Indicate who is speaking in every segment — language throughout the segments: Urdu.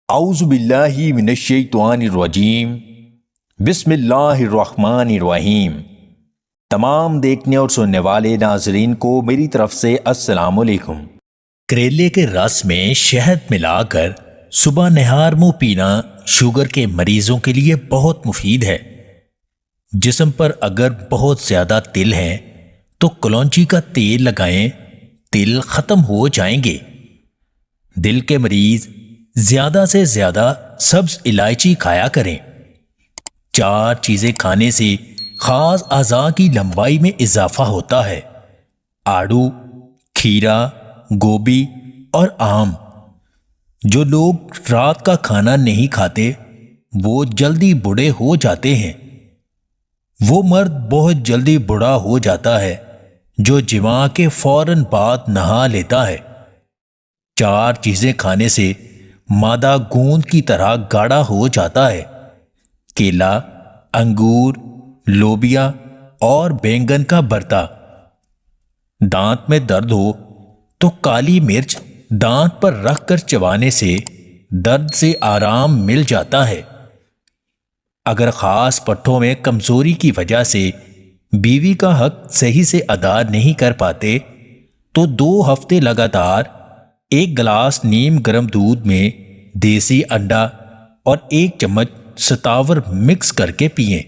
Speaker 1: اعوذ باللہ من الشیطان الرجیم بسم اللہ الرحمن الرحیم۔ تمام دیکھنے اور سننے والے ناظرین کو میری طرف سے السلام علیکم۔ کریلے کے رس میں شہد ملا کر صبح نہار منہ پینا شوگر کے مریضوں کے لیے بہت مفید ہے۔ جسم پر اگر بہت زیادہ تل ہیں تو کلونچی کا تیل لگائیں، تل ختم ہو جائیں گے۔ دل کے مریض زیادہ سے زیادہ سبز الائچی کھایا کریں۔ 4 چیزیں کھانے سے خاص اعضاء کی لمبائی میں اضافہ ہوتا ہے: آڑو، کھیرا، گوبھی اور آم۔ جو لوگ رات کا کھانا نہیں کھاتے وہ جلدی بوڑھے ہو جاتے ہیں۔ وہ مرد بہت جلدی بوڑھا ہو جاتا ہے جو جماع کے فوراً بعد نہا لیتا ہے۔ 4 چیزیں کھانے سے مادہ گوند کی طرح گاڑھا ہو جاتا ہے: کیلا، انگور، لوبیا اور بینگن کا بھرتا۔ دانت میں درد ہو تو کالی مرچ دانت پر رکھ کر چبانے سے درد سے آرام مل جاتا ہے۔ اگر خاص پٹھوں میں کمزوری کی وجہ سے بیوی کا حق صحیح سے ادا نہیں کر پاتے تو 2 ہفتے لگاتار 1 گلاس نیم گرم دودھ میں دیسی انڈا اور 1 چمچ ستاور مکس کر کے پئیں۔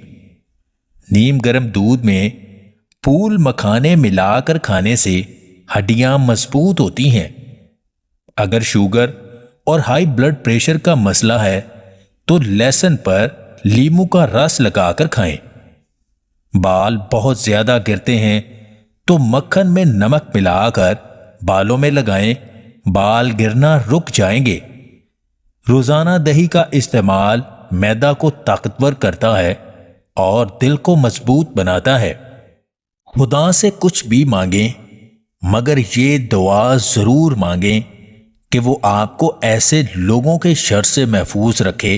Speaker 1: نیم گرم دودھ میں پھول مکھانے ملا کر کھانے سے ہڈیاں مضبوط ہوتی ہیں۔ اگر شوگر اور ہائی بلڈ پریشر کا مسئلہ ہے تو لہسن پر لیموں کا رس لگا کر کھائیں۔ بال بہت زیادہ گرتے ہیں تو مکھن میں نمک ملا کر بالوں میں لگائیں، بال گرنا رک جائیں گے۔ روزانہ دہی کا استعمال معدہ کو طاقتور کرتا ہے اور دل کو مضبوط بناتا ہے۔ خدا سے کچھ بھی مانگیں مگر یہ دعا ضرور مانگیں کہ وہ آپ کو ایسے لوگوں کے شر سے محفوظ رکھے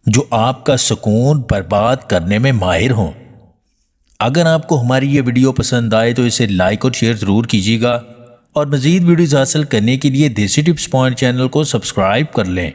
Speaker 1: جو آپ کا سکون برباد کرنے میں ماہر ہوں۔ اگر آپ کو ہماری یہ ویڈیو پسند آئے تو اسے لائک اور شیئر ضرور کیجیے گا، اور مزید ویڈیوز حاصل کرنے کے لیے دیسی ٹپس پوائنٹ چینل کو سبسکرائب کر لیں۔